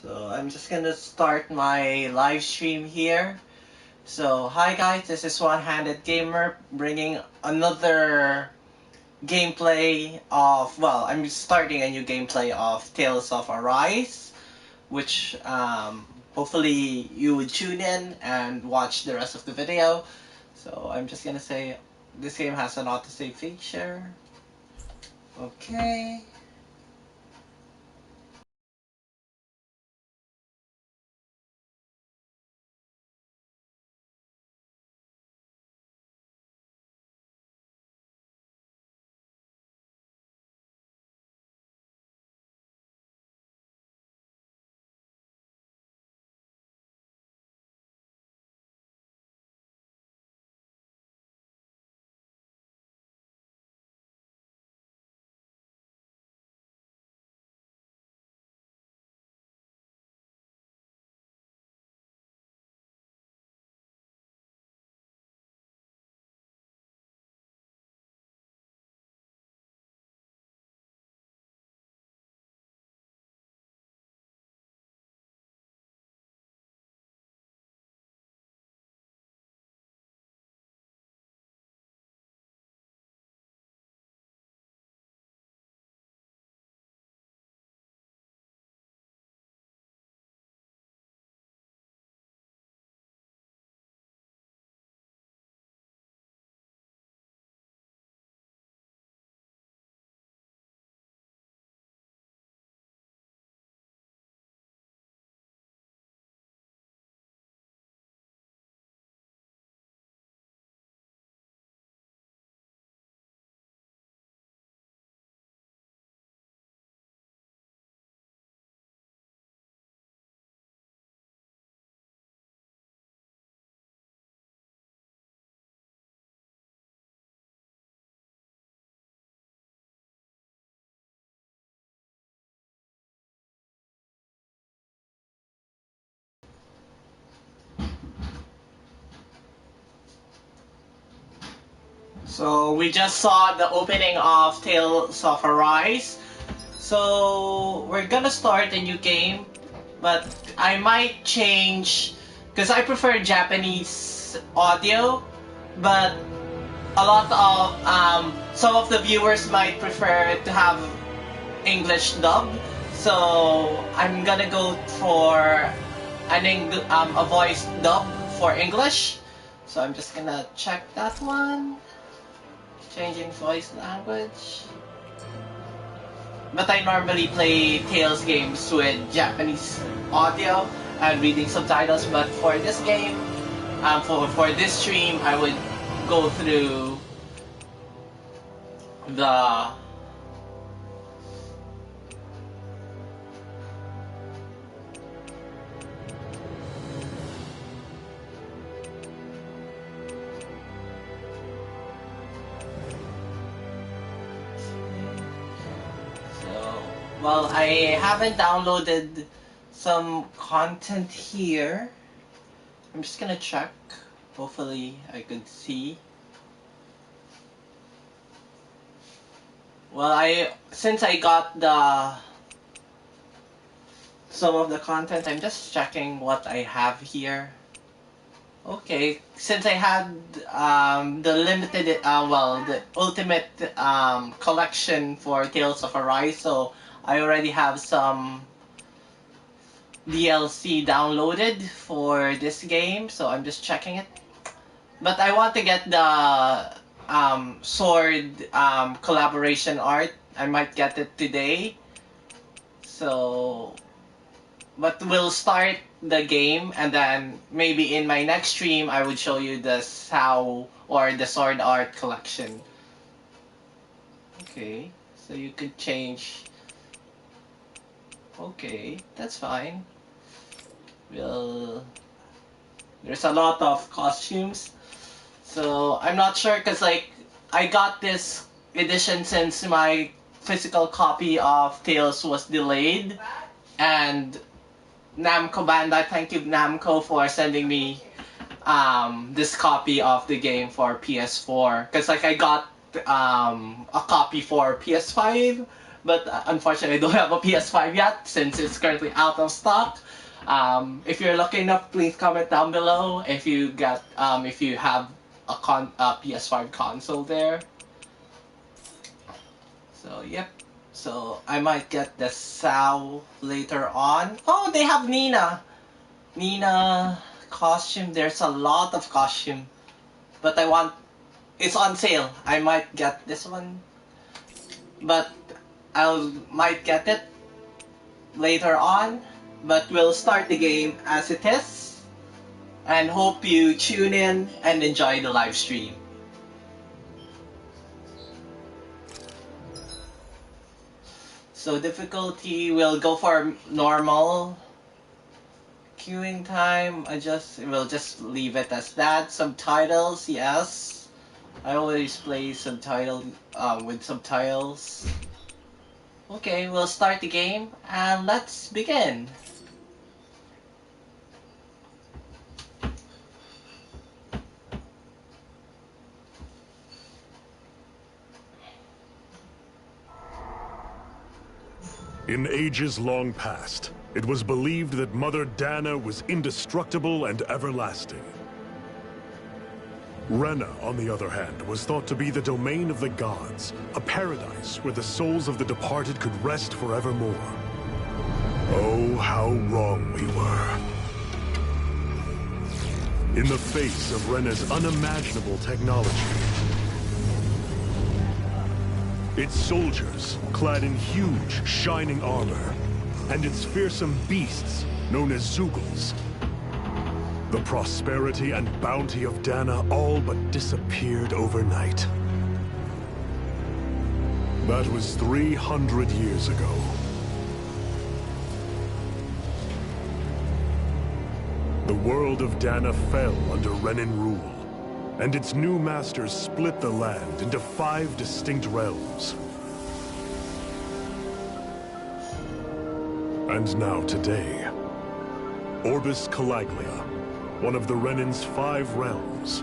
So I'm just gonna start my live stream here. So hi guys, this is One Handed Gamer bringing another gameplay of, well, I'm starting a new gameplay of Tales of Arise, which hopefully you would tune in and watch the rest of the video. So I'm just gonna say this game has an autosave feature. Okay. So we just saw the opening of Tales of Arise. So we're gonna start a new game, but I might change because I prefer Japanese audio, but a lot of some of the viewers might prefer to have English dub. So I'm gonna go for a voice dub for English. So I'm just gonna check that one. Changing voice language. But I normally play Tales games with Japanese audio and reading subtitles. But for this game, for this stream, I would go through the well, I haven't downloaded some content here. I'm just gonna check. Hopefully I could see. Well, since I got some of the content, I'm just checking what I have here. Okay, since I had the limited, the ultimate collection for Tales of Arise, so I already have some DLC downloaded for this game, so I'm just checking it. But I want to get the sword collaboration art. I might get it today. So, but we'll start the game, and then maybe in my next stream I would show you the SAO or the sword art collection. Okay, so you could change. Okay, that's fine. There's a lot of costumes, so I'm not sure because like I got this edition since my physical copy of Tales was delayed, and Namco Bandai, thank you Namco for sending me this copy of the game for PS4 because like I got a copy for PS5, but unfortunately I don't have a PS5 yet since it's currently out of stock. If you're lucky enough, please comment down below if you if you have a PS5 console there. So yep. So I might get the Sao later on. Oh, they have Nina. Nina costume. There's a lot of costume, but it's on sale. I might get this one, but might get it later on. But we'll start the game as it is, and hope you tune in and enjoy the live stream. So difficulty, we'll go for normal. Queuing time, we'll just leave it as that. Subtitles, yes. I always play with subtitles. Okay, we'll start the game and let's begin. In ages long past, it was believed that Mother Dana was indestructible and everlasting. Rena, on the other hand, was thought to be the domain of the gods, a paradise where the souls of the departed could rest forevermore. Oh, how wrong we were. In the face of Rena's unimaginable technology, its soldiers, clad in huge, shining armor, and its fearsome beasts, known as Zeugles. The prosperity and bounty of Dana all but disappeared overnight. That was 300 years ago. The world of Dana fell under Renan rule, and its new masters split the land into 5 distinct realms. And now today, Orbis Calaglia, one of the Renan's 5 realms.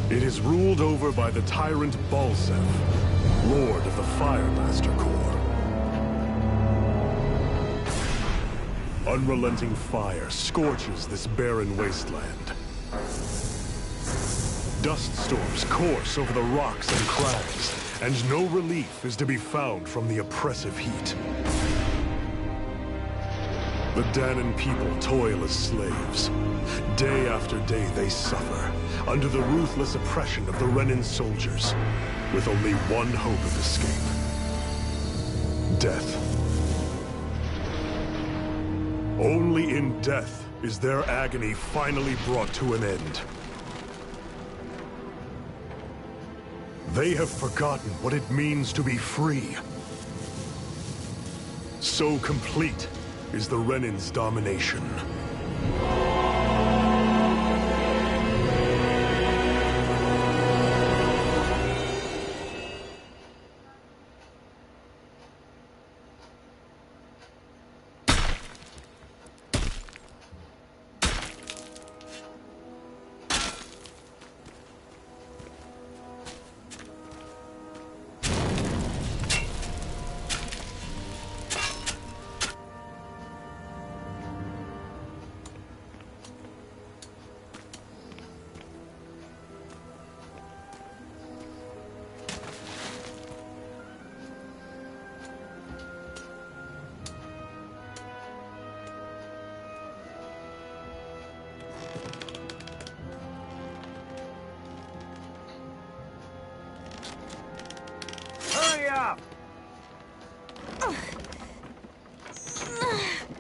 It is ruled over by the tyrant Balseph, Lord of the Firemaster Corps. Unrelenting fire scorches this barren wasteland. Dust storms course over the rocks and crags, and no relief is to be found from the oppressive heat. The Danan people toil as slaves. Day after day they suffer, under the ruthless oppression of the Renan soldiers, with only one hope of escape. Death. Only in death is their agony finally brought to an end. They have forgotten what it means to be free. So complete is the Renan's domination.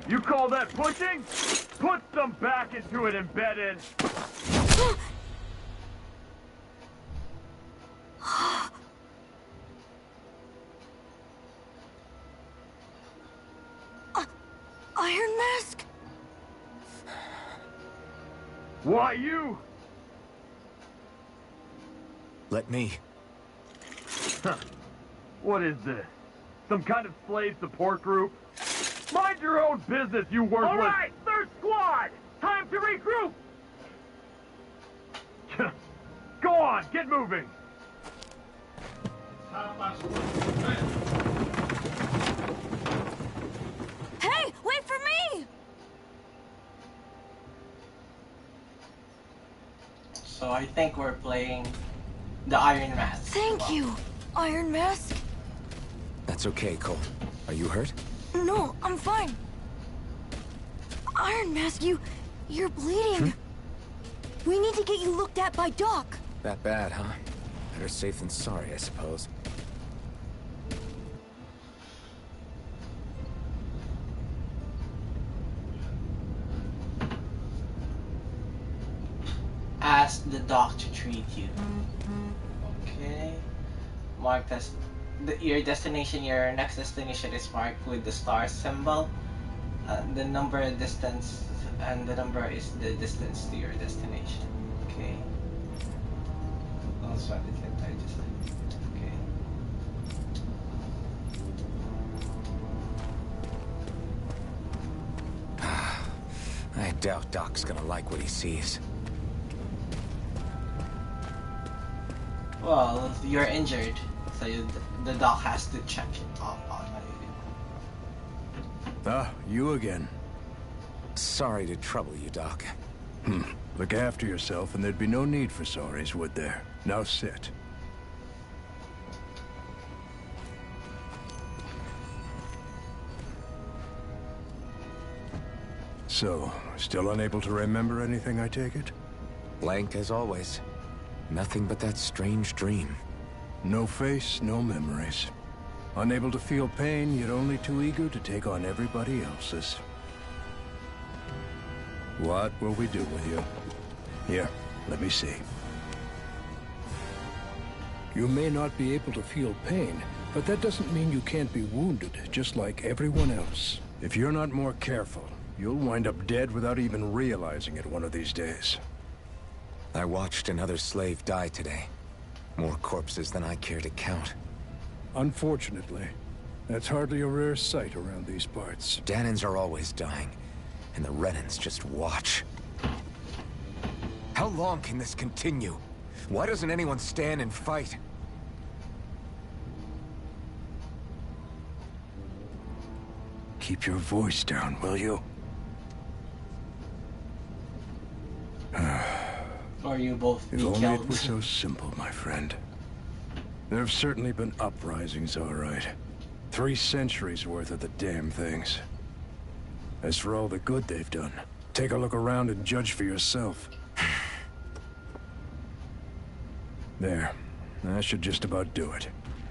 You call that pushing? Put some back into it, Embedded! Iron Mask? Why you? Let me. Huh. What is this? Some kind of slave support group? Mind your own business, you worthless... All right, third squad! Time to regroup! Go on, get moving! Hey, wait for me! So I think we're playing the Iron Mask. Thank you, Iron Mask. That's okay, Cole. Are you hurt? No, I'm fine. Iron Mask, you're bleeding. We need to get you looked at by Doc. That bad, huh? Better safe than sorry, I suppose. Ask the doc to treat you. Okay. Mark your destination. Your next destination is marked with the star symbol. The number distance, and the number is the distance to your destination. Okay. Also, I just okay. I doubt Doc's gonna like what he sees. Well, you're injured, so the doc has to check it on you. Ah, you again. Sorry to trouble you, Doc. Look after yourself and there'd be no need for sorries, would there? Now sit. So, still unable to remember anything, I take it? Blank as always. Nothing but that strange dream. No face, no memories. Unable to feel pain, yet only too eager to take on everybody else's. What will we do with you? Here, let me see. You may not be able to feel pain, but that doesn't mean you can't be wounded, just like everyone else. If you're not more careful, you'll wind up dead without even realizing it one of these days. I watched another slave die today. More corpses than I care to count. Unfortunately, that's hardly a rare sight around these parts. Danans are always dying, and the Renans just watch. How long can this continue? Why doesn't anyone stand and fight? Keep your voice down, will you? Or you both be If only killed. it were so simple, my friend. There have certainly been uprisings, all right. 3 centuries worth of the damn things. As for all the good they've done, take a look around and judge for yourself. There. That should just about do it.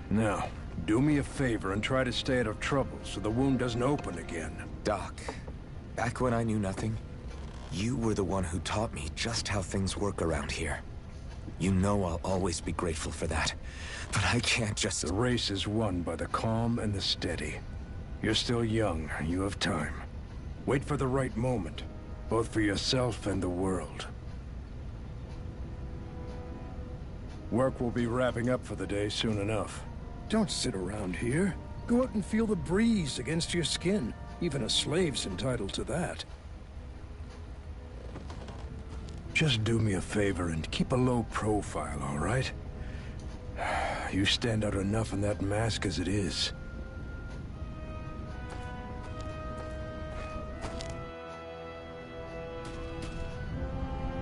Now, do me a favor and try to stay out of trouble so the wound doesn't open again. Doc, back when I knew nothing, you were the one who taught me just how things work around here. You know I'll always be grateful for that. But I can't just... The race is won by the calm and the steady. You're still young. You have time. Wait for the right moment, both for yourself and the world. Work will be wrapping up for the day soon enough. Don't sit around here. Go out and feel the breeze against your skin. Even a slave's entitled to that. Just do me a favor and keep a low profile, all right? You stand out enough in that mask as it is.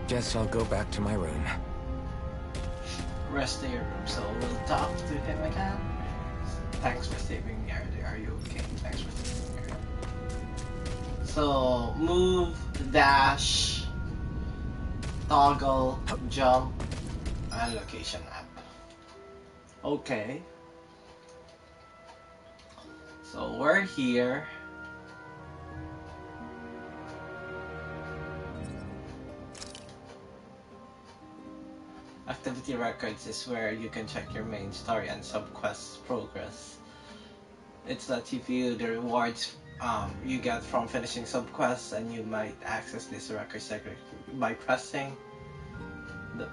Guess I'll go back to my room. Rest of your room, so we'll talk to him again. Thanks for saving me earlier. Are you okay? Thanks for saving me earlier. So, move, dash, toggle, jump, and location app. Okay. So, we're here. Activity records is where you can check your main story and subquest progress. It's lets you view the rewards you get from finishing subquests, and you might access this record secretly by pressing the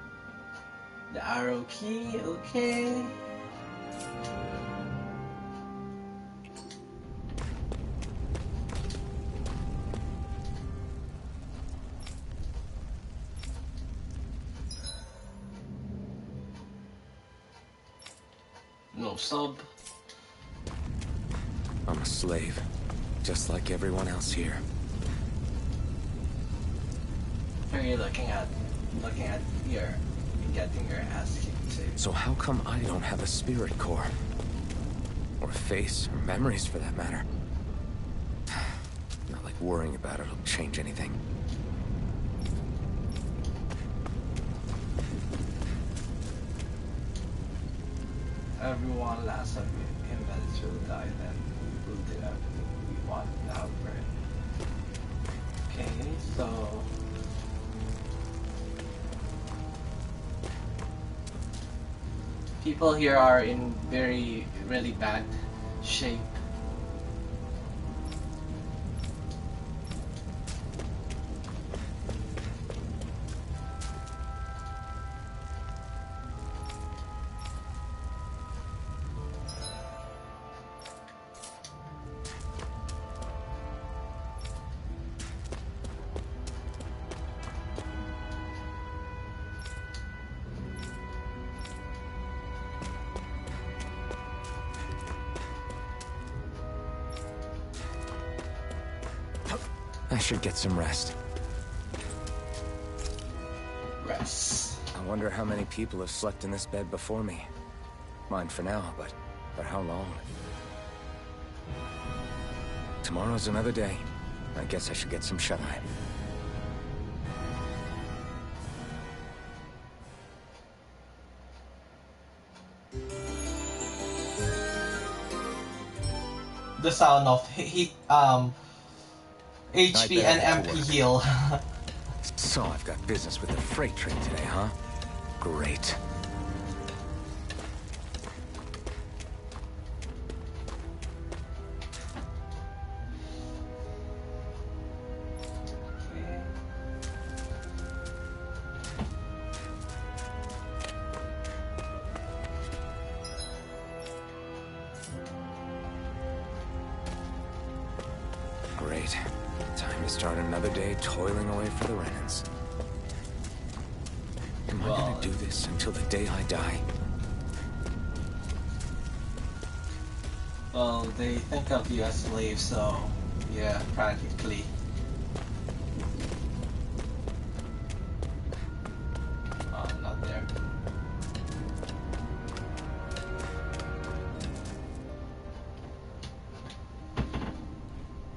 arrow key. Okay. No. of sub. I'm a slave, just like everyone else here. What are you looking at? Looking at your getting your ass kicked too. So how come I don't have a spirit core? Or a face, or memories for that matter? Not like worrying about it'll change anything. Everyone last of invalids will die, then we'll do everything we want now for it. Okay, so people here are in really bad shape. I should get some rest. Rest. I wonder how many people have slept in this bed before me. Mine for now, but for how long? Tomorrow's another day. I guess I should get some shut-eye. The sound of heat, HP and MP heal. So I've got business with the freight train today, huh? Great. Great. Time to start another day toiling away for the Renans. Am I gonna do this until the day I die? Well, they think of you as slaves, so yeah, practically. Oh, not there.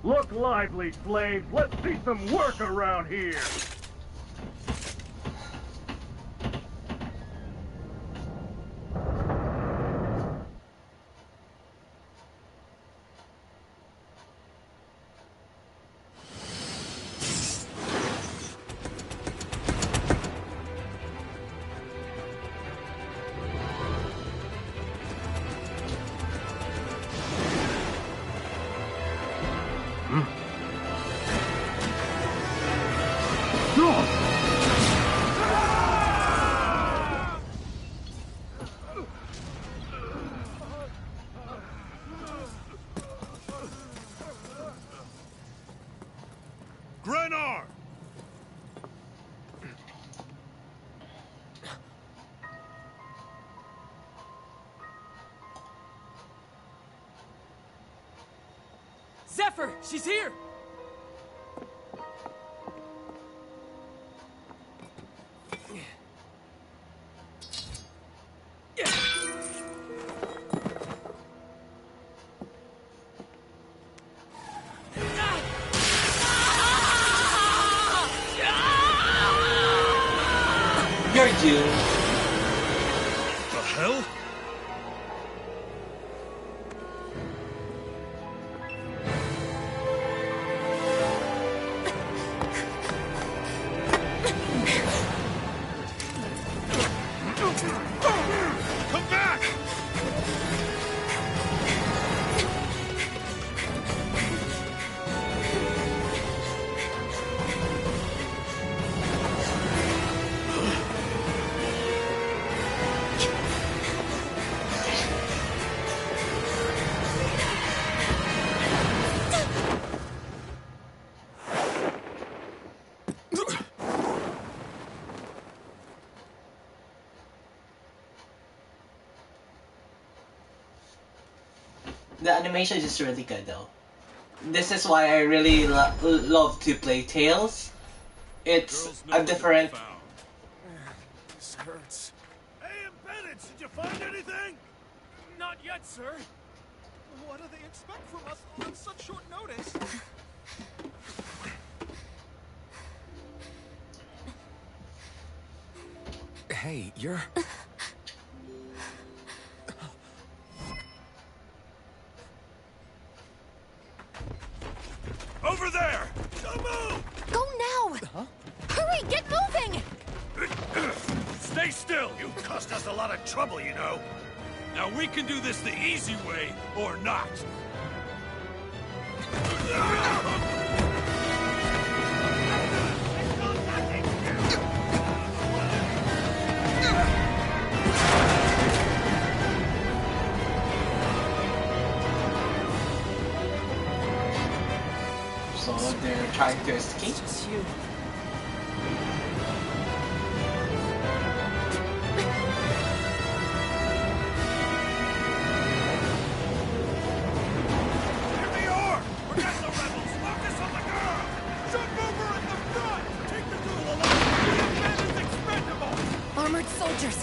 Look lively, slaves. Let's see some work around here. Grenar! Zephyr, she's here! You're doomed. The hell? Come back! The animation is really good though. This is why I really love to play Tales. It's a different. This hurts. Hey, Bennett, did you find anything? Not yet, sir. What do they expect from us on such short notice? Hey, you're... Over there! Don't move! Go now! Huh? Hurry, get moving! Stay still! You cost us a lot of trouble, you know. Now we can do this the easy way, or not. So they're trying to escape. It's you. Get the orb! Forget the rebels! Focus on the girl! Jump over at the front! Take the duel alone! The man is expendable! Armored soldiers.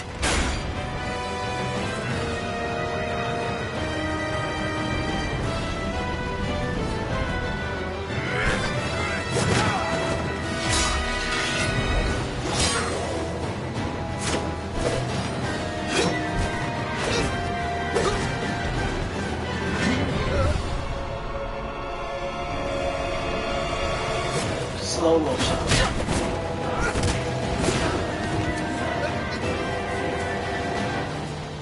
Slow motion.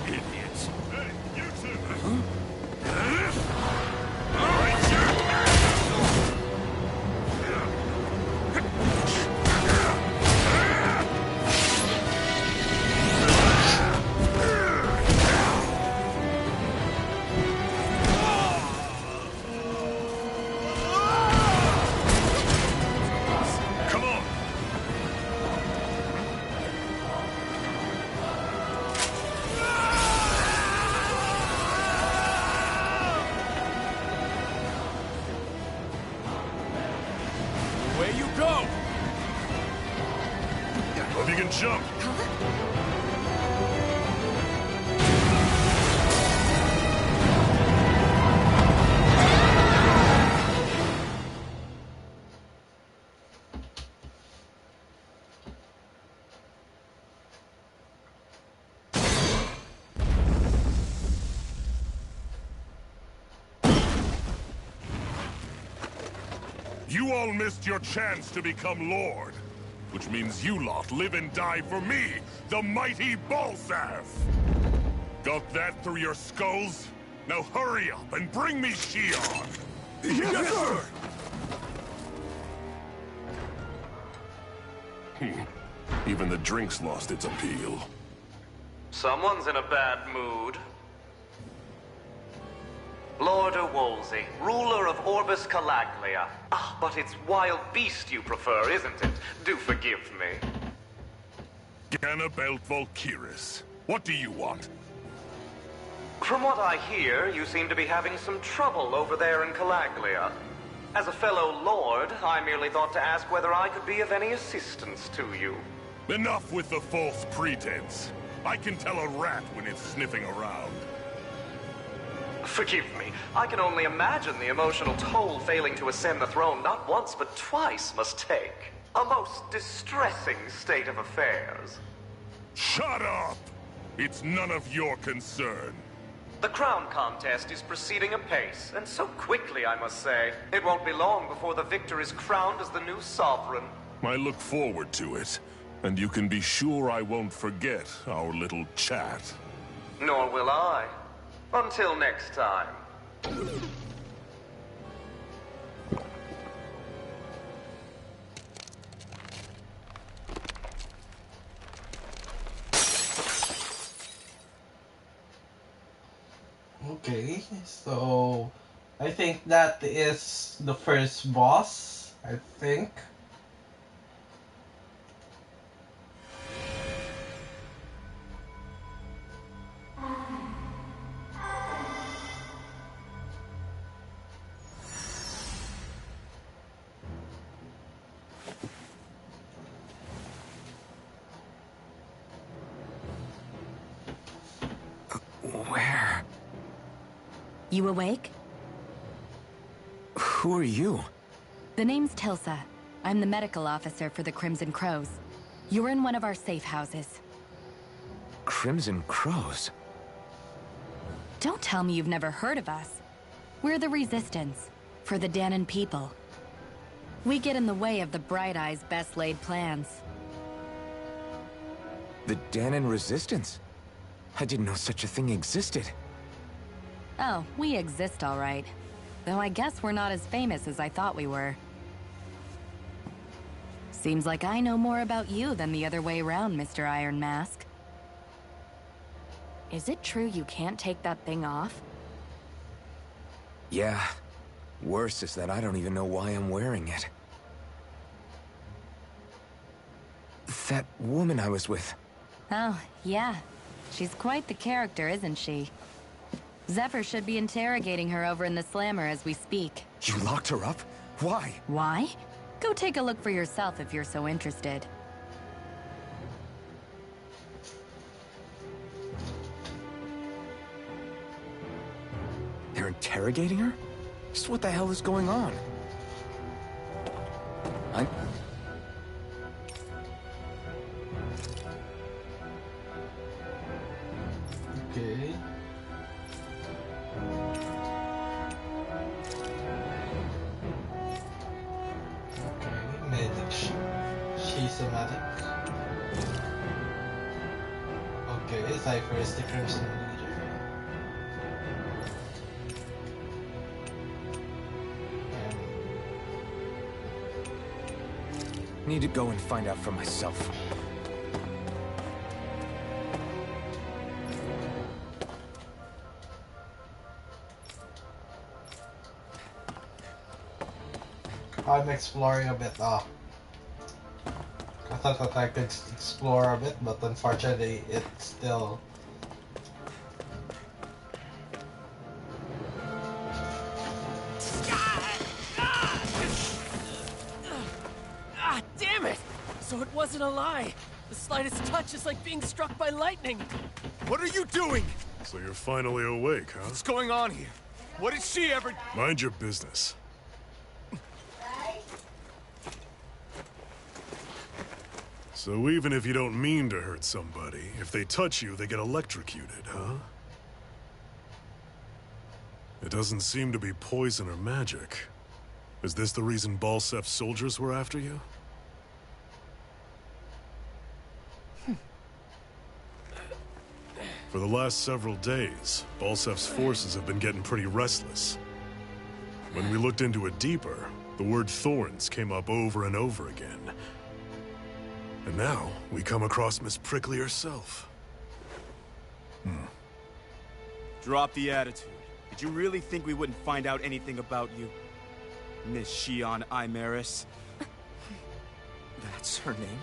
Idiots! Hey, you two! Come on! Away you go! Hope you can jump! You all missed your chance to become Lord. Which means you lot live and die for me, the mighty Balzath! Got that through your skulls? Now hurry up and bring me Shion! Yes, sir! Even the drink's lost its appeal. Someone's in a bad mood. Lord Wolsey, ruler of Orbis Calaglia. Ah, but it's wild beast you prefer, isn't it? Do forgive me. Ganabelt Volkiris, what do you want? From what I hear, you seem to be having some trouble over there in Calaglia. As a fellow lord, I merely thought to ask whether I could be of any assistance to you. Enough with the false pretense. I can tell a rat when it's sniffing around. Forgive me, I can only imagine the emotional toll failing to ascend the throne not once but twice must take. A most distressing state of affairs. Shut up! It's none of your concern. The crown contest is proceeding apace, and so quickly, I must say. It won't be long before the victor is crowned as the new sovereign. I look forward to it, and you can be sure I won't forget our little chat. Nor will I. Until next time. Okay, so I think that is the first boss, I think. You awake? Who are you? The name's Tilsa. I'm the medical officer for the Crimson Crows. You're in one of our safe houses. Crimson Crows? Don't tell me you've never heard of us. We're the Resistance, for the Dahnan people. We get in the way of the Bright Eye's best laid plans. The Dahnan Resistance? I didn't know such a thing existed. Oh, we exist all right. Though I guess we're not as famous as I thought we were. Seems like I know more about you than the other way around, Mr. Iron Mask. Is it true you can't take that thing off? Yeah. Worse is that I don't even know why I'm wearing it. That woman I was with. Oh, yeah. She's quite the character, isn't she? Zephyr should be interrogating her over in the Slammer as we speak. You locked her up? Why? Why? Go take a look for yourself if you're so interested. They're interrogating her? Just what the hell is going on? Okay. Okay, medic. She's a medic. Okay, Cypher is the Crimson leader. Need to go and find out for myself. I'm exploring a bit. I thought that I could explore a bit, but unfortunately, it's still. Ah, damn it! So it wasn't a lie. The slightest touch is like being struck by lightning. What are you doing? So you're finally awake, huh? What's going on here? What did she ever... Mind your business. So even if you don't mean to hurt somebody, if they touch you, they get electrocuted, huh? It doesn't seem to be poison or magic. Is this the reason Balsef's soldiers were after you? For the last several days, Balsef's forces have been getting pretty restless. When we looked into it deeper, the word Thorns came up over and over again. And now, we come across Miss Prickly herself. Drop the attitude. Did you really think we wouldn't find out anything about you? Miss Shion Imaris? That's her name?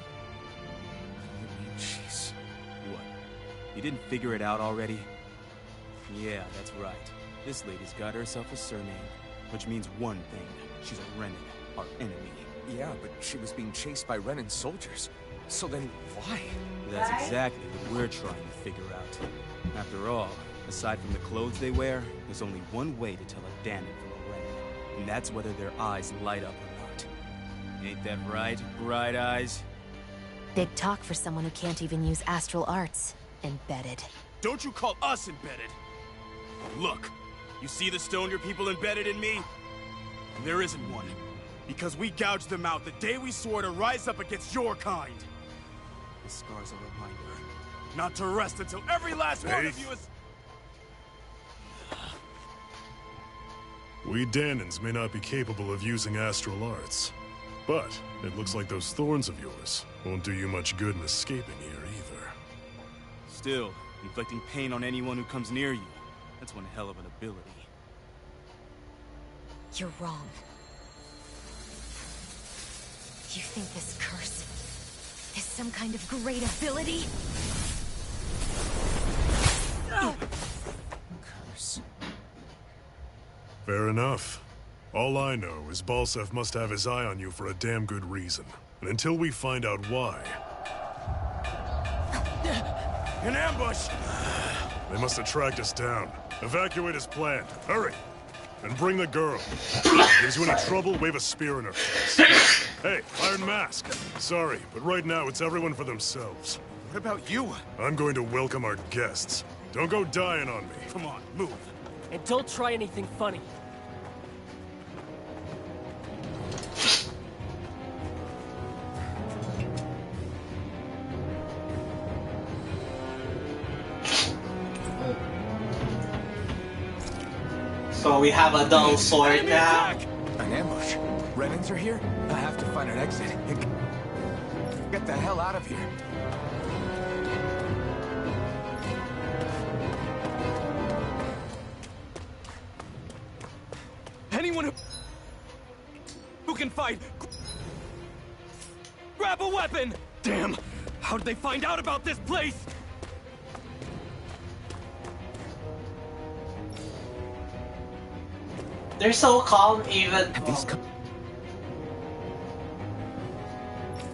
You mean she's... What? You didn't figure it out already? Yeah, that's right. This lady's got herself a surname, which means one thing. She's a Renan, our enemy. Yeah, but she was being chased by Renan soldiers. So then, why? That's exactly what we're trying to figure out. After all, aside from the clothes they wear, there's only one way to tell a Dahnan from a Renan, and that's whether their eyes light up or not. Ain't that right, Bright Eyes? Big talk for someone who can't even use astral arts. Embedded. Don't you call us embedded! Look, you see the stone your people embedded in me? There isn't one. Because we gouged them out the day we swore to rise up against your kind. The scar's a reminder. Not to rest until every last one of you is... We Dahnans may not be capable of using astral arts, but it looks like those thorns of yours won't do you much good in escaping here either. Still, inflicting pain on anyone who comes near you, that's one hell of an ability. You're wrong. You think this curse is some kind of great ability? Curse. Fair enough. All I know is Balsef must have his eye on you for a damn good reason. And until we find out why... An ambush! They must have tracked us down. Evacuate as planned. Hurry! And bring the girl. If gives you any trouble, wave a spear in her face. Hey, Iron Mask. Sorry, but right now it's everyone for themselves. What about you? I'm going to welcome our guests. Don't go dying on me. Come on, move. And don't try anything funny. So we have a dull sword now. An ambush. Renans are here? I have to find an exit. Get the hell out of here. Anyone who can fight, grab a weapon! Damn! How did they find out about this place? They're so calm even. Have these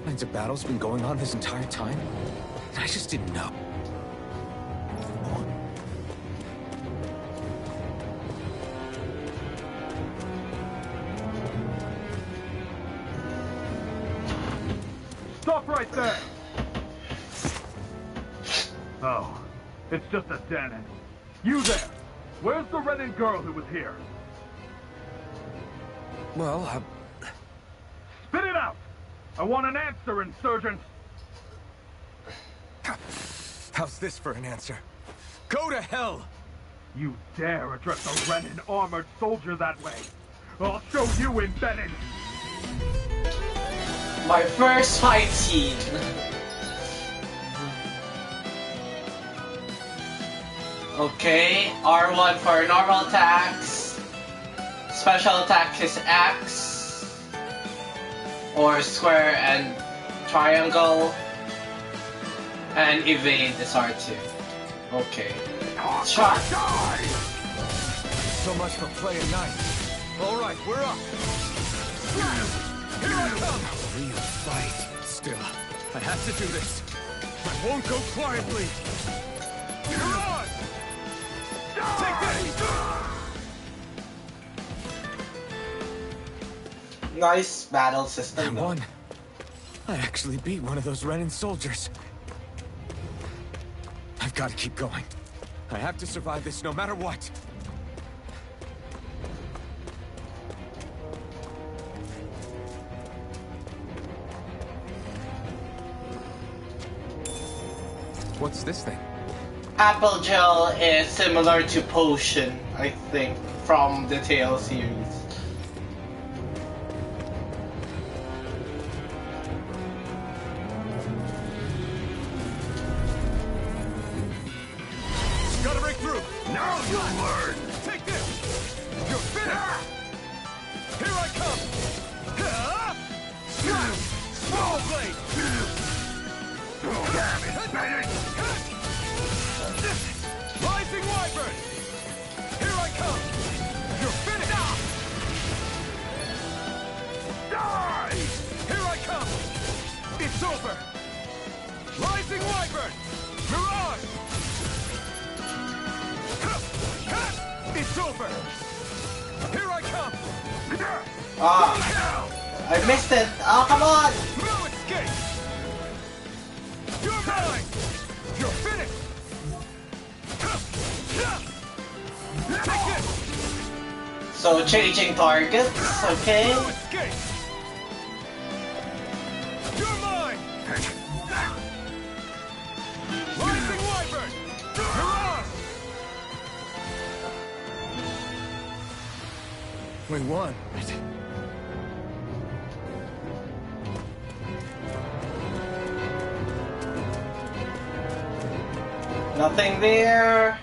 kinds of battles been going on this entire time? I just didn't know. Stop right there! Oh, it's just a Danon. You there! Where's the Renan girl who was here? Well, Spit it out! I want an answer, insurgent! how's this for an answer? Go to hell! You dare address a Renan armored soldier that way? I'll show you in Benin! My first fight scene. Okay, R1 for normal attacks. Special attack is X. Or square and triangle. And evade is R2. Okay. Shot! So much for playing nice. All right, we're up. Here I come. A real fight. Still, I have to do this. I won't go quietly. You're on. Take this. Nice battle system. I won. I actually beat one of those Renan soldiers. I've got to keep going. I have to survive this no matter what. What's this thing? Apple gel is similar to potion, I think, from the Tale series. Gotta break through. Now you'll learn. Take this. You're finished. Here I come. Small blade. Damn it, Bennett. Rising Wyvern. Here I come. You're finished. Die. Here I come. It's over. Rising Wyvern. Mirage. It's over! Here I come! Ah, I missed it! Oh, come on! No escape! You're mine! You're finished! Take it! So, changing targets, okay? No escape! You're mine! Rising Wyvern! Mirage! We won. Nothing there.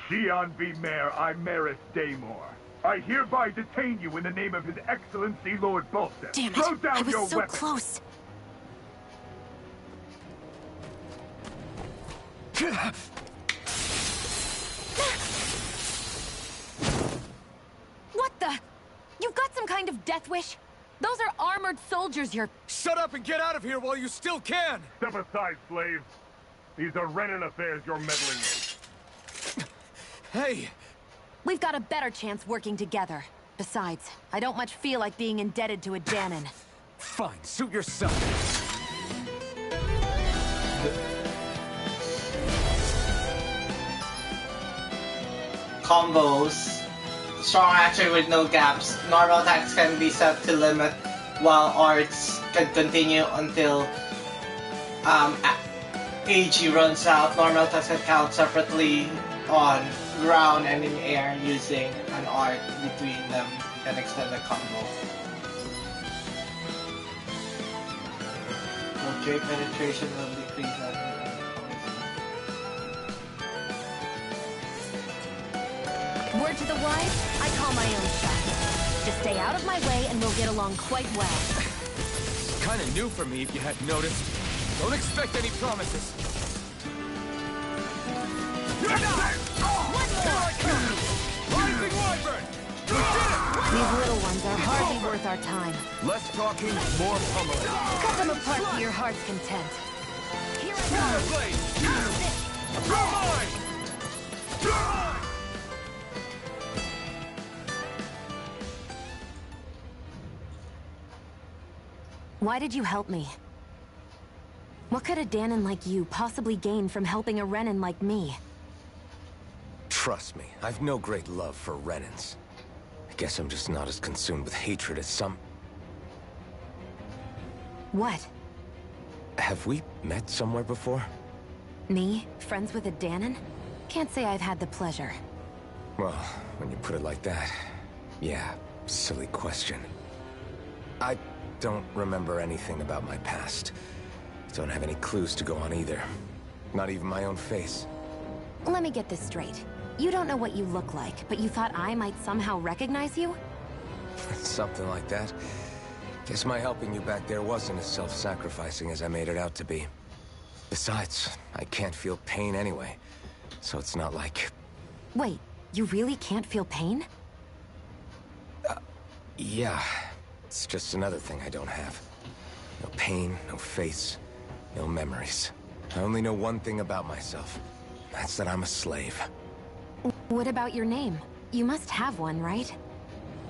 Xian V. Mayor Imaris Daymore. I hereby detain you in the name of His Excellency Lord Bolster. Damn it! Throw down I was your so weapon. close. What the? Death Wish? Those are armored soldiers you're... Shut up and get out of here while you still can! Step aside, slave. These are Renan affairs you're meddling in. Hey! We've got a better chance working together. Besides, I don't much feel like being indebted to a Dahnan. Fine, suit yourself. Combos. Strong action with no gaps. Normal attacks can be set to limit, while arts can continue until AG runs out. Normal attacks can count separately on ground and in air using an art between them. You can extend the combo. Okay, penetration will decrease. Word to the wise, I call my own shot. Just stay out of my way and we'll get along quite well. Kinda new for me if you hadn't noticed. Don't expect any promises. These little ones are hardly worth our time. Less talking, more pummeling. Cut them apart to your heart's content. Here I Fire go! blade! You're mine! You're mine! Why did you help me? What could a Dahnan like you possibly gain from helping a Renan like me? Trust me, I've no great love for Renans. I guess I'm just not as consumed with hatred as some... What? Have we met somewhere before? Me? Friends with a Dahnan? Can't say I've had the pleasure. Well, when you put it like that, yeah, silly question. I don't remember anything about my past. Don't have any clues to go on either. Not even my own face. Let me get this straight. You don't know what you look like, but you thought I might somehow recognize you? Something like that. Guess my helping you back there wasn't as self-sacrificing as I made it out to be. Besides, I can't feel pain anyway, so it's not like... Wait, you really can't feel pain? Yeah. It's just another thing I don't have. No pain, no face, no memories. I only know one thing about myself. That's that I'm a slave. What about your name? You must have one, right?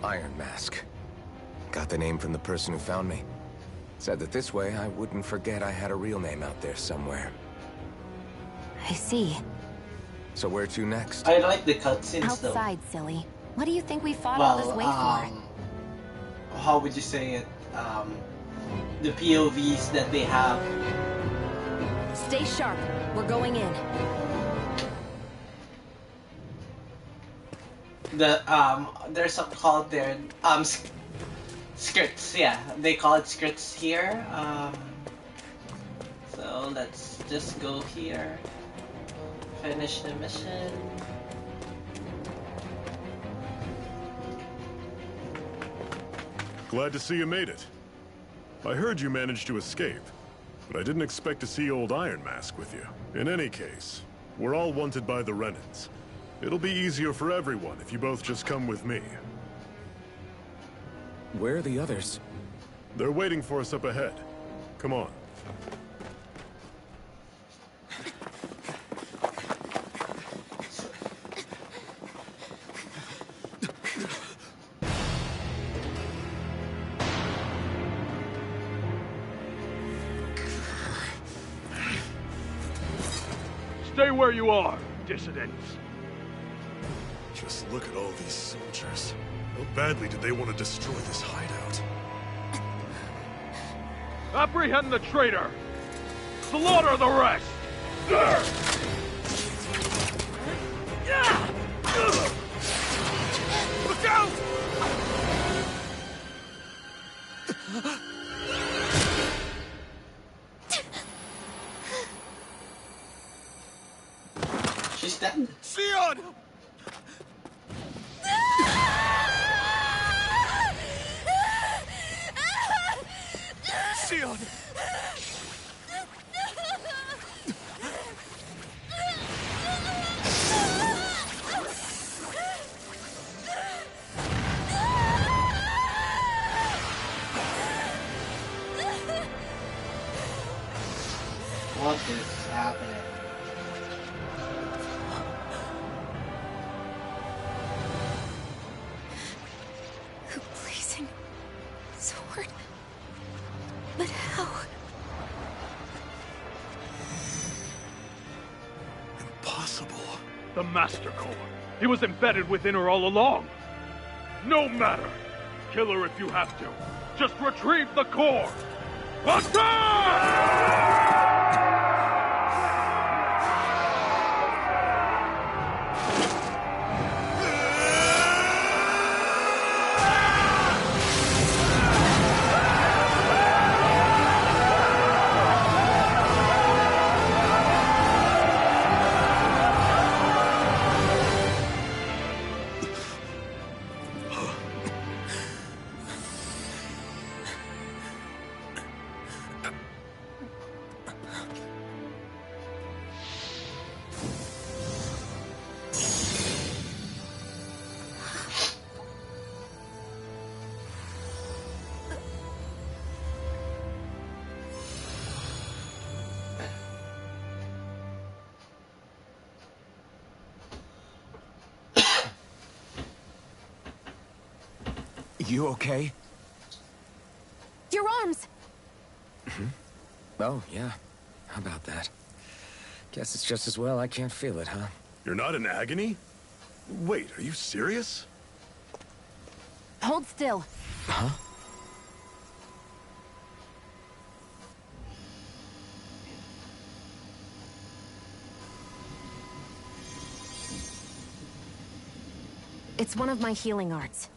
Iron Mask. Got the name from the person who found me. Said that this way I wouldn't forget I had a real name out there somewhere. I see. So where to next? I like the cutscenes though. Outside, silly. What do you think we fought all this way for? How would you say it? The POVs that they have. Stay sharp. We're going in. There's something called there. Skirts. Yeah, they call it skirts here. So let's just go here. Finish the mission. Glad to see you made it. I heard you managed to escape, but I didn't expect to see old Iron Mask with you. In any case, we're all wanted by the Renans. It'll be easier for everyone if you both just come with me. Where are the others? They're waiting for us up ahead. Come on. Stay where you are, dissidents. Just look at all these soldiers. How badly did they want to destroy this hideout? Apprehend the traitor! Slaughter the rest! Look out! She's dead. Sion! Sion! What is happening? A blazing sword. But how? Impossible. The Master Core. He was embedded within her all along. No matter. Kill her if you have to. Just retrieve the core. Attack! You okay? Your arms! Oh, yeah. How about that? Guess it's just as well I can't feel it, huh? You're not in agony? Wait, are you serious? Hold still. Huh? It's one of my healing arts.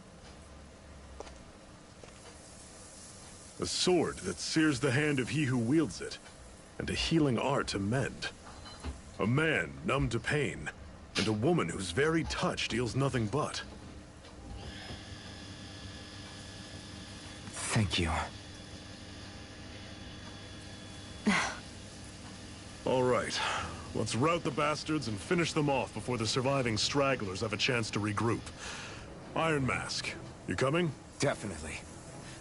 A sword that sears the hand of he who wields it, and a healing art to mend. A man numb to pain, and a woman whose very touch deals nothing but. Thank you. All right, let's rout the bastards and finish them off before the surviving stragglers have a chance to regroup. Iron Mask, you coming? Definitely.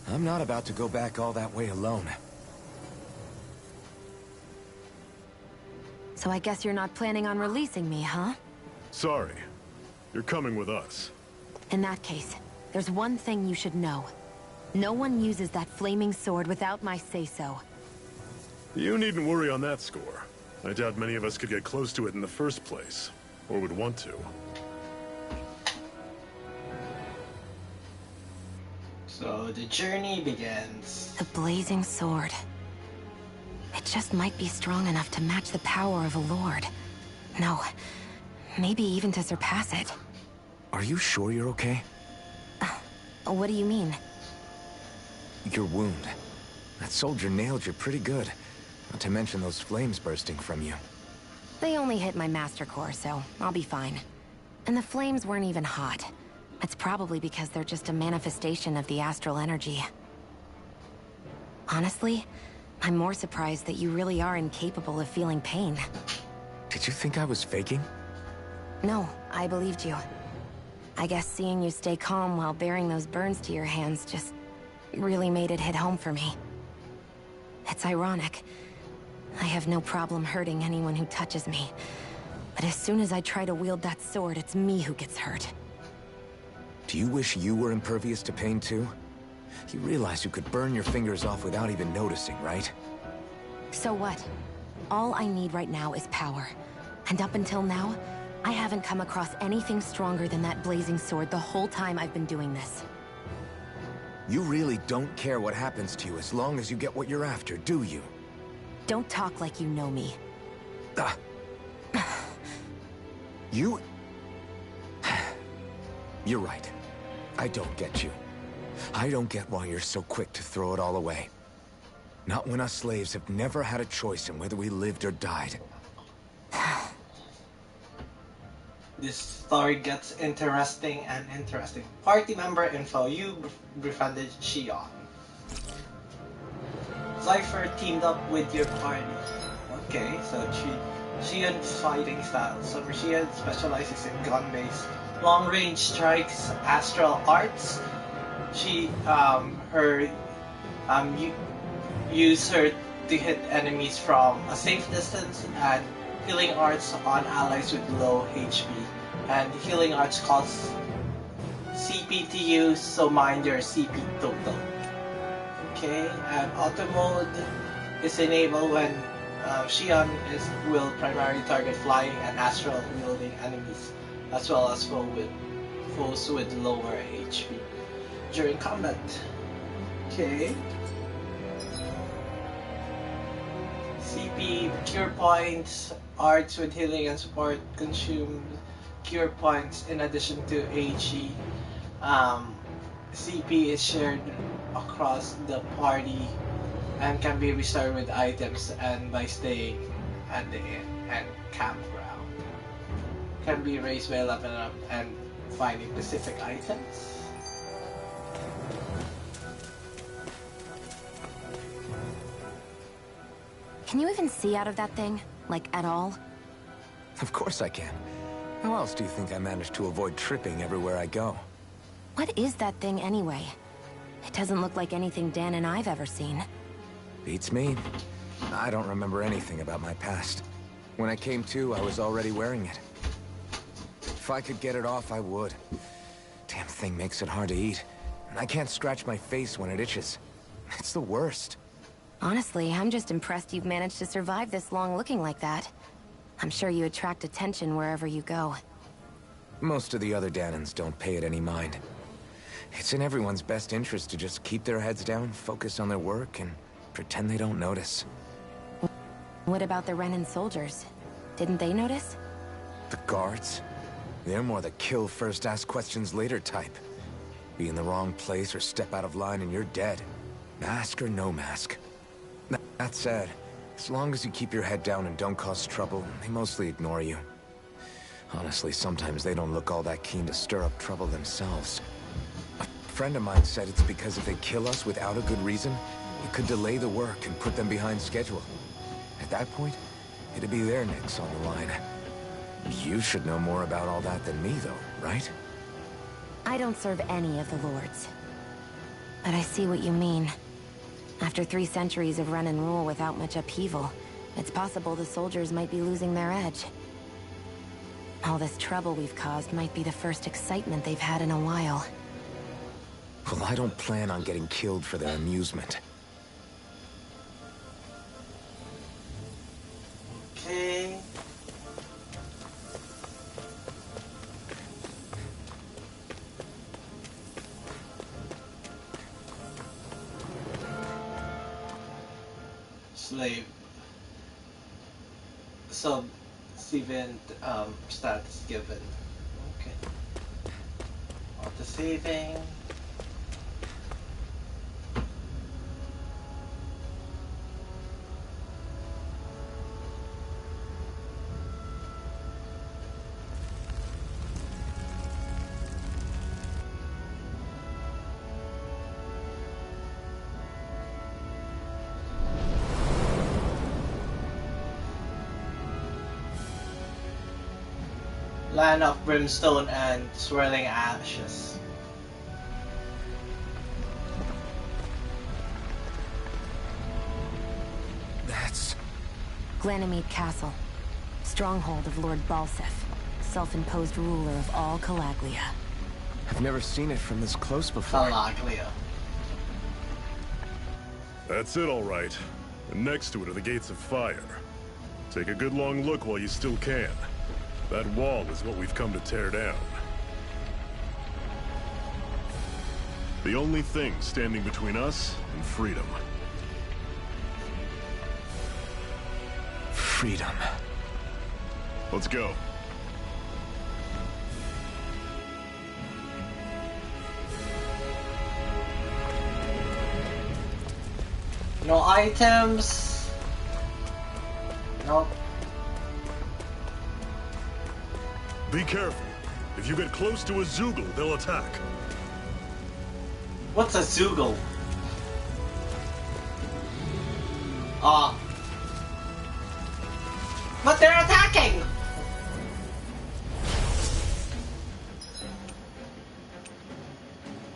I'm not about to go back all that way alone. So I guess you're not planning on releasing me, huh? Sorry. You're coming with us. In that case, there's one thing you should know. No one uses that flaming sword without my say-so. You needn't worry on that score. I doubt many of us could get close to it in the first place, or would want to. So the journey begins. The blazing sword. It just might be strong enough to match the power of a lord. No, maybe even to surpass it. Are you sure you're okay? What do you mean? Your wound. That soldier nailed you pretty good. Not to mention those flames bursting from you. They only hit my master core, so I'll be fine. And the flames weren't even hot. It's probably because they're just a manifestation of the astral energy. Honestly, I'm more surprised that you really are incapable of feeling pain. Did you think I was faking? No, I believed you. I guess seeing you stay calm while bearing those burns to your hands just really made it hit home for me. It's ironic. I have no problem hurting anyone who touches me. But as soon as I try to wield that sword, it's me who gets hurt. Do you wish you were impervious to pain too? You realize you could burn your fingers off without even noticing, right? So what? All I need right now is power. And up until now, I haven't come across anything stronger than that blazing sword the whole time I've been doing this. You really don't care what happens to you as long as you get what you're after, do you? Don't talk like you know me. You... You're right. I don't get you. I don't get why you're so quick to throw it all away. Not when us slaves have never had a choice in whether we lived or died. This story gets interesting and interesting. Party member info. You befriended Xion. Cypher teamed up with your party. Okay, so Xion fighting style. So Xion specializes in gun-based long-range strikes, astral arts. She use her to hit enemies from a safe distance, and healing arts on allies with low HP. And healing arts cost CP to use, so mind your CP total. Okay, and auto mode is enabled when will primarily target flying and astral wielding enemies, as well as foes with lower HP during combat. Okay. CP cure points, arts with healing and support consume cure points in addition to HE. CP is shared across the party and can be restored with items and by staying at the inn and campground. Can be raised by leveling up and finding specific items. Can you even see out of that thing? Like, at all? Of course I can. How else do you think I managed to avoid tripping everywhere I go? What is that thing anyway? It doesn't look like anything Dan and I've ever seen. Beats me. I don't remember anything about my past. When I came to, I was already wearing it. If I could get it off, I would. Damn thing makes it hard to eat. And I can't scratch my face when it itches. It's the worst. Honestly, I'm just impressed you've managed to survive this long looking like that. I'm sure you attract attention wherever you go. Most of the other Danans don't pay it any mind. It's in everyone's best interest to just keep their heads down, focus on their work, and pretend they don't notice. What about the Renan soldiers? Didn't they notice? The guards? They're more the kill first, ask questions later type. Be in the wrong place or step out of line and you're dead. Mask or no mask. That said, as long as you keep your head down and don't cause trouble, they mostly ignore you. Honestly, sometimes they don't look all that keen to stir up trouble themselves. A friend of mine said it's because if they kill us without a good reason, it could delay the work and put them behind schedule. At that point, it'd be their necks on the line. You should know more about all that than me, though, right? I don't serve any of the lords. But I see what you mean. After 3 centuries of run and rule without much upheaval, it's possible the soldiers might be losing their edge. All this trouble we've caused might be the first excitement they've had in a while. Well, I don't plan on getting killed for their amusement. Okay. Slave. Event status given. Okay. Auto saving. Land of brimstone and swirling ashes. That's... Glanamede Castle. Stronghold of Lord Balseph, self-imposed ruler of all Calaglia. I've never seen it from this close before. Calaglia. That's it, all right. And next to it are the Gates of Fire. Take a good long look while you still can. That wall is what we've come to tear down. The only thing standing between us and freedom. Freedom. Let's go. No items. Nope. Be careful. If you get close to a Zeugle, they'll attack. What's a Zeugle? But they're attacking!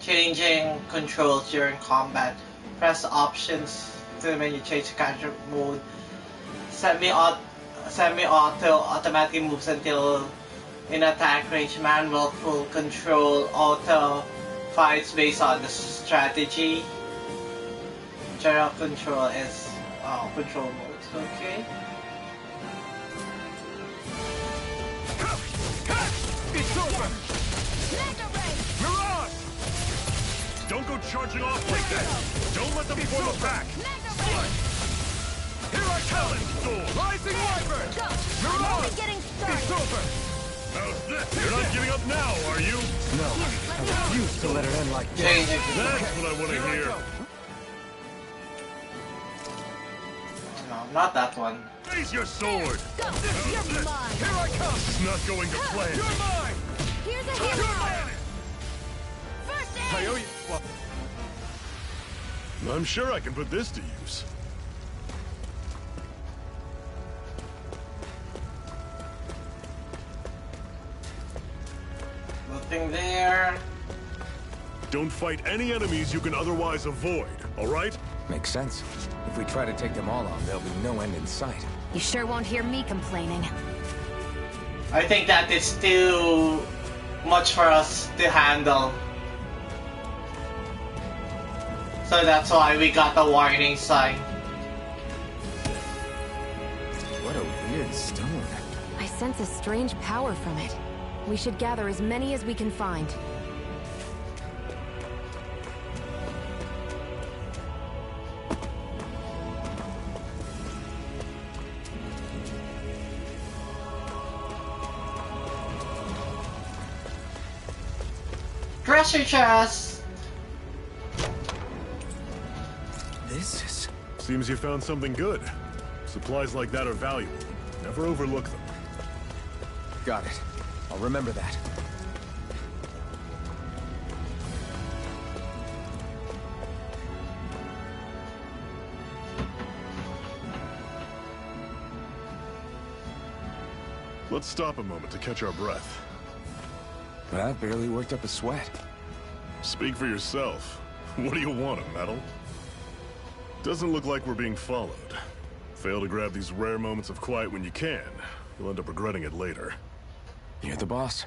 Changing controls during combat. Press options to the menu, change the character mode. Semi-auto automatic moves until in attack range. Manual full control auto fights based on the strategy. General control is control modes. Okay. It's over! Mirage! Don't go charging off like that! Don't let them form a pack! Here I come! Rising Wyvern! Mirage! It's over! How's this? You're not giving up now, are you? No, I refuse to let it end like this. That's what I want to hear. No, not that one. Raise your sword! Go! You're mine! Here I come! This is not going to plan. You're mine! Here's a hero! First aid! I owe you... Well, I'm sure I can put this to use. Nothing there. Don't fight any enemies you can otherwise avoid, all right? Makes sense. If we try to take them all on, there'll be no end in sight. You sure won't hear me complaining. I think that is too much for us to handle. So that's why we got the warning sign. What a weird stone. I sense a strange power from it. We should gather as many as we can find. Treasure chest! This is... Seems you found something good. Supplies like that are valuable. Never overlook them. Got it. I'll remember that. Let's stop a moment to catch our breath. That barely worked up a sweat. Speak for yourself. What do you want, a medal? Doesn't look like we're being followed. Fail to grab these rare moments of quiet when you can. You'll end up regretting it later. You're the boss.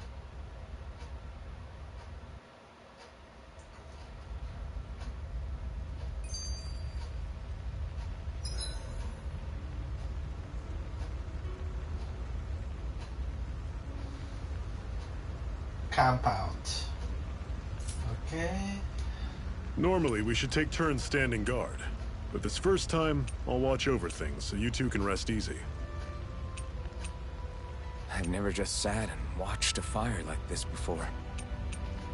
Compound. Okay. Normally, we should take turns standing guard. But this first time, I'll watch over things so you two can rest easy. I've never just sat and watched a fire like this before.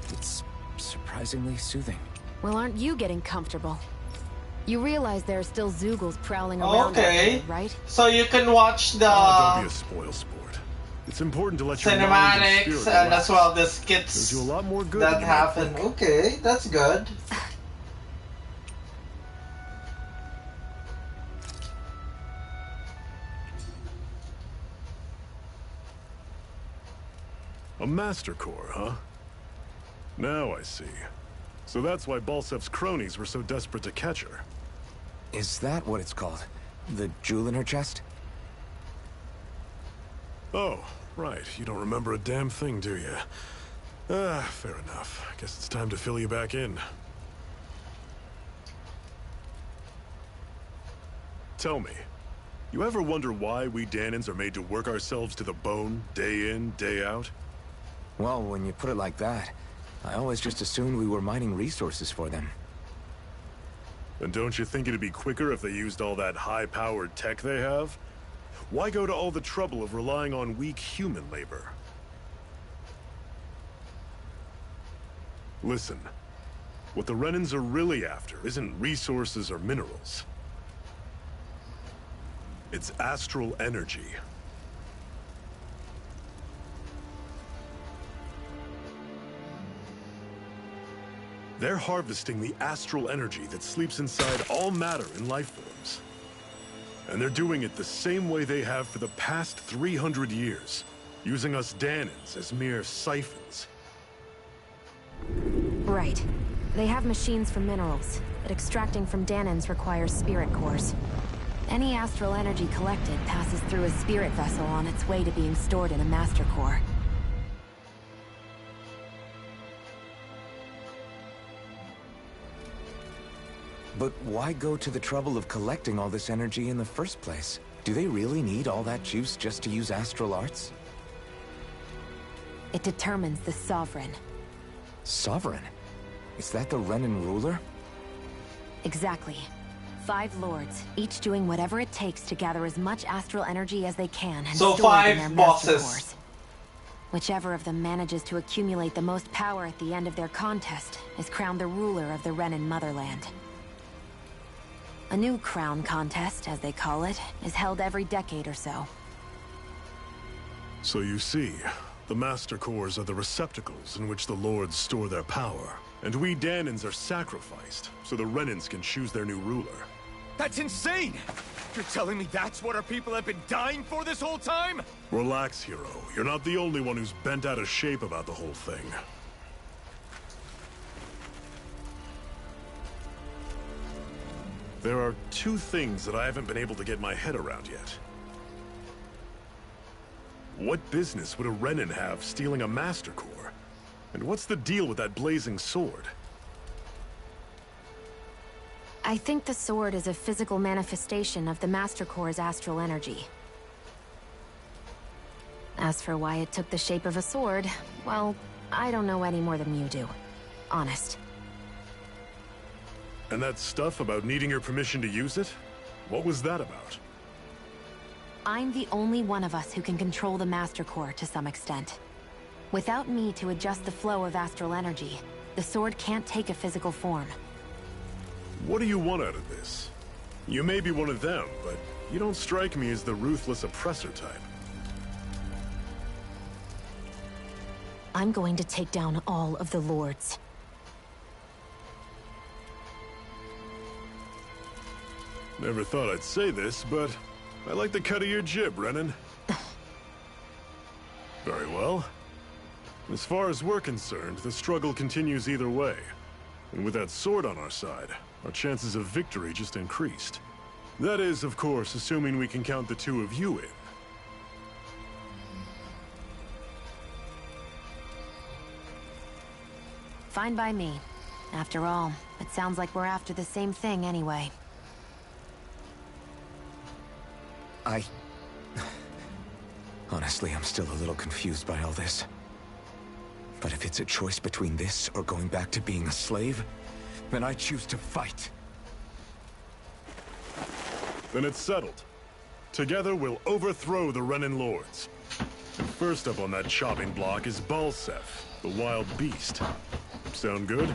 It's surprisingly soothing. Well, aren't you getting comfortable? You realize there are still Zeugles prowling around out there, right? So you can watch the Don't be a spoil sport. It's important to let your mind and cinematics spirit and relax. as well the skits Does you a lot more good that than you might happen. think. Okay, that's good. A Master Core, huh? Now I see. So that's why Balsev's cronies were so desperate to catch her. Is that what it's called? The jewel in her chest? Oh, right. You don't remember a damn thing, do you? Ah, fair enough. Guess it's time to fill you back in. Tell me, you ever wonder why we Dahnans are made to work ourselves to the bone, day in, day out? Well, when you put it like that, I always just assumed we were mining resources for them. And don't you think it'd be quicker if they used all that high-powered tech they have? Why go to all the trouble of relying on weak human labor? Listen, what the Renans are really after isn't resources or minerals. It's astral energy. They're harvesting the astral energy that sleeps inside all matter in life forms. And they're doing it the same way they have for the past 300 years, using us Dahnans as mere siphons. Right. They have machines for minerals. It but extracting from Danans requires spirit cores. Any astral energy collected passes through a spirit vessel on its way to being stored in a master core. But why go to the trouble of collecting all this energy in the first place? Do they really need all that juice just to use astral arts? It determines the Sovereign. Sovereign? Is that the Renan ruler? Exactly. 5 lords, each doing whatever it takes to gather as much astral energy as they can and So store it in their 5 master bosses. cores. Whichever of them manages to accumulate the most power at the end of their contest is crowned the ruler of the Renan motherland. A new crown contest, as they call it, is held every decade or so. So you see, the Master Cores are the receptacles in which the Lords store their power. And we Danans are sacrificed, so the Renans can choose their new ruler. That's insane! You're telling me that's what our people have been dying for this whole time? Relax, hero. You're not the only one who's bent out of shape about the whole thing. There are 2 things that I haven't been able to get my head around yet. What business would a Renan have stealing a Master Core? And what's the deal with that blazing sword? I think the sword is a physical manifestation of the Master Core's astral energy. As for why it took the shape of a sword, well, I don't know any more than you do. Honest. And that stuff about needing your permission to use it? What was that about? I'm the only one of us who can control the Master Core to some extent. Without me to adjust the flow of astral energy, the sword can't take a physical form. What do you want out of this? You may be one of them, but you don't strike me as the ruthless oppressor type. I'm going to take down all of the lords. Never thought I'd say this, but I like the cut of your jib, Renan. Very well. As far as we're concerned, the struggle continues either way. And with that sword on our side, our chances of victory just increased. That is, of course, assuming we can count the 2 of you in. Fine by me. After all, it sounds like we're after the same thing anyway. Honestly, I'm still a little confused by all this. But if it's a choice between this or going back to being a slave, then I choose to fight. Then it's settled. Together, we'll overthrow the Renan Lords. And first up on that chopping block is Balseph, the wild beast. Sound good?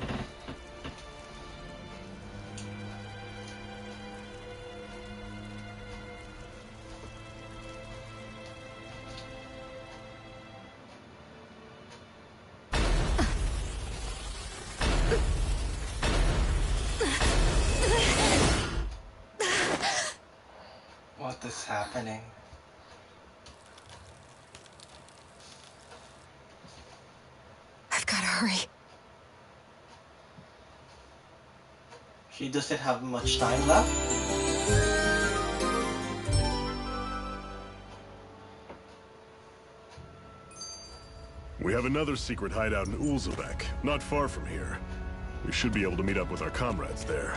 What is happening? I've gotta hurry. She doesn't have much time left. We have another secret hideout in Ulzebek, not far from here. We should be able to meet up with our comrades there.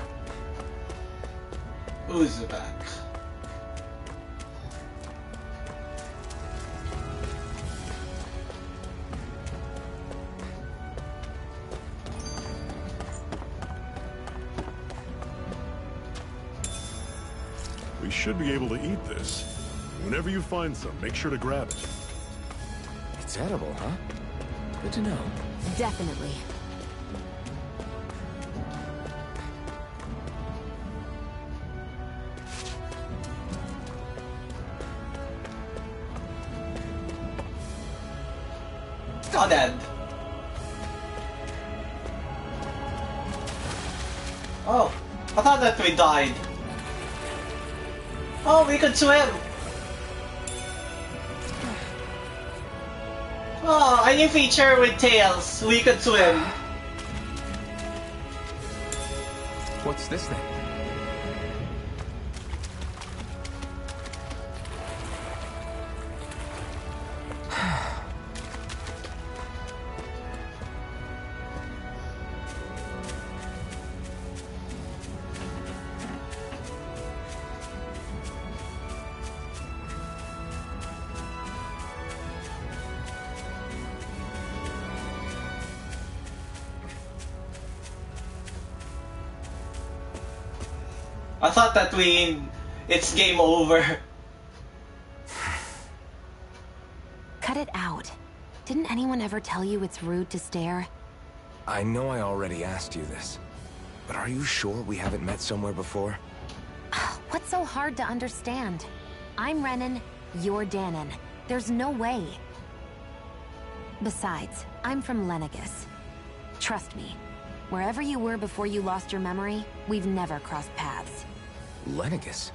Uzbek. We should be able to eat this. Whenever you find some, make sure to grab it. It's edible, huh? Good to know. Definitely. Still dead. Oh, I thought that we died. Oh, we could swim! Oh, a new feature with Tails. We could swim. What's this thing? I thought that it's game over. Cut it out. Didn't anyone ever tell you it's rude to stare? I know I already asked you this, but are you sure we haven't met somewhere before? What's so hard to understand? I'm Renan, you're Danon. There's no way. Besides, I'm from Lenegis. Trust me, wherever you were before you lost your memory, we've never crossed paths. Lenegis?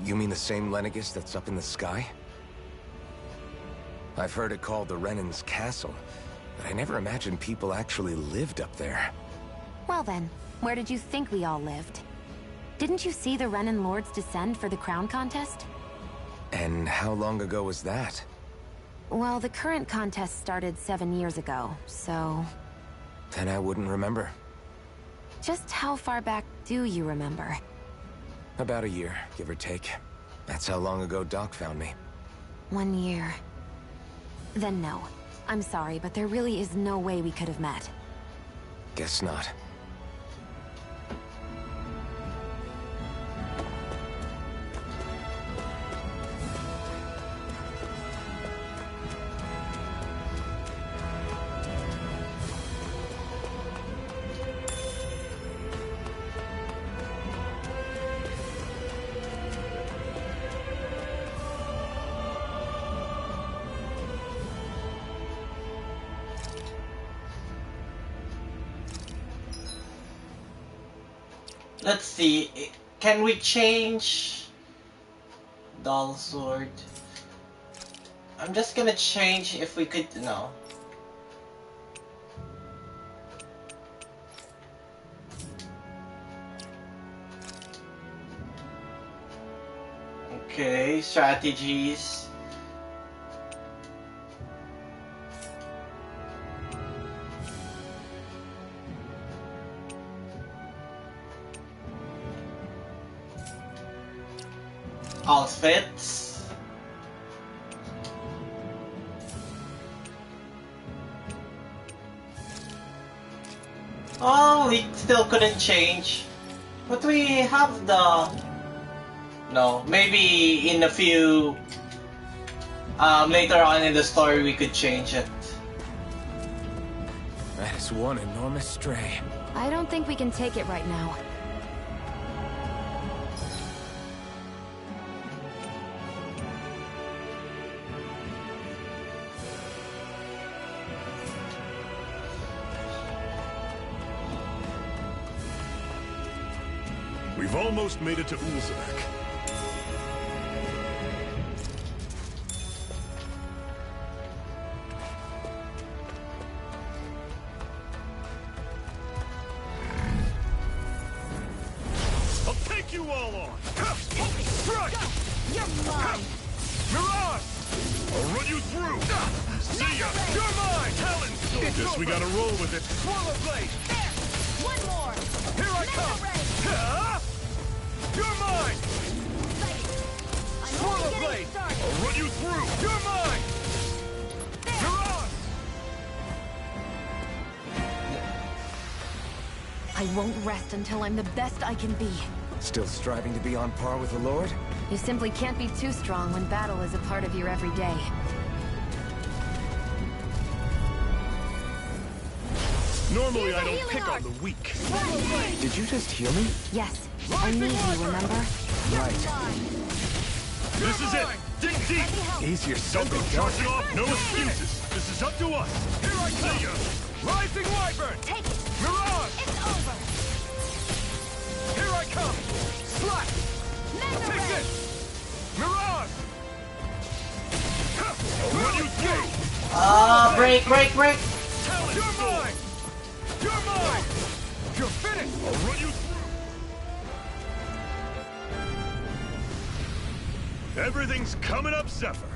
You mean the same Lenegis that's up in the sky? I've heard it called the Renan's Castle, but I never imagined people actually lived up there. Well then, where did you think we all lived? Didn't you see the Renan Lords descend for the crown contest? And how long ago was that? Well, the current contest started 7 years ago, so... Then I wouldn't remember. Just how far back do you remember? About a year, give or take. That's how long ago Doc found me. 1 year. Then no. I'm sorry, but there really is no way we could have met. Guess not. Let's see, can we change Dull Sword? I'm just gonna change if we could, no. Okay, strategies. Outfits. Oh, we still couldn't change. But we have the... No, maybe in a few... later on in the story we could change it. That is one enormous stray. I don't think we can take it right now. We've almost made it to Ulzebek. I'll take you all on! Strike! You're mine! Mirage! I'll run you through! See ya! You're mine! Talon! Guess we gotta roll with it. Swallow blade! There! One more! Here I come! Huh? You're mine! Swallow blade! I'll run you through! You're mine! Mirage! I won't rest until I'm the best I can be. Still striving to be on par with the Lord? You simply can't be too strong when battle is a part of your everyday. Normally I don't pick on the weak. Did you just heal me? Yes, I need you, remember? Right. This is it! Dig deep! Easier said Don't go than done. charging off, no excuses! This is up to us! Here I see ya! Rising Wyvern! Take it! Mirage! It's over! Here I come! Slack! Mega Take ray! this! Mirage! I'll run you through! Break! You're mine! You're mine! You're finished! I'll run you through! Everything's coming up, Zephyr.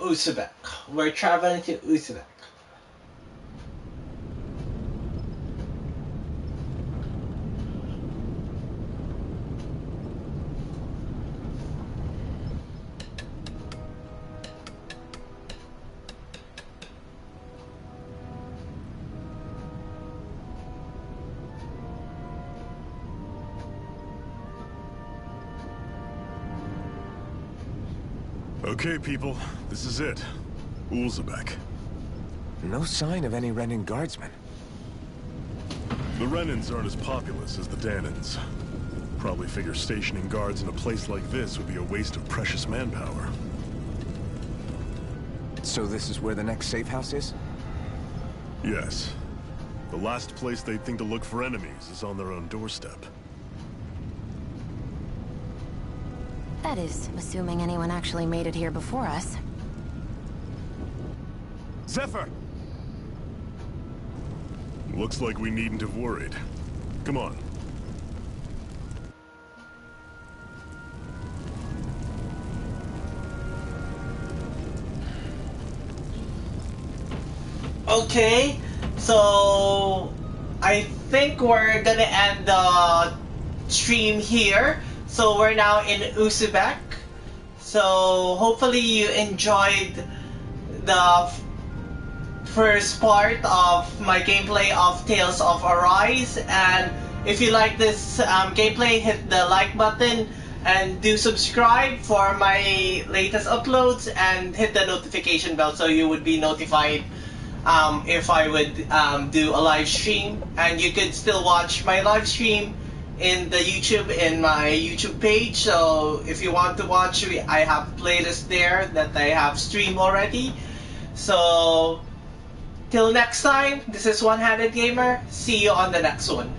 Uzbek. We're traveling to Uzbek. Okay, people, this is it. Ulzebek. No sign of any Renan guardsmen. The Renans aren't as populous as the Danans. Probably figure stationing guards in a place like this would be a waste of precious manpower. So this is where the next safe house is? Yes. The last place they'd think to look for enemies is on their own doorstep. That is, assuming anyone actually made it here before us. Zephyr! Looks like we needn't have worried. Come on. Okay, so I think we're gonna end the stream here. So we're now in Uzbek. So hopefully you enjoyed the first part of my gameplay of Tales of Arise. And if you like this gameplay, hit the like button and do subscribe for my latest uploads and hit the notification bell so you would be notified if I would do a live stream. And you could still watch my live stream in the YouTube, in my YouTube page. So if you want to watch, I have playlists there that I have streamed already. So till next time, this is One Handed Gamer. See you on the next one.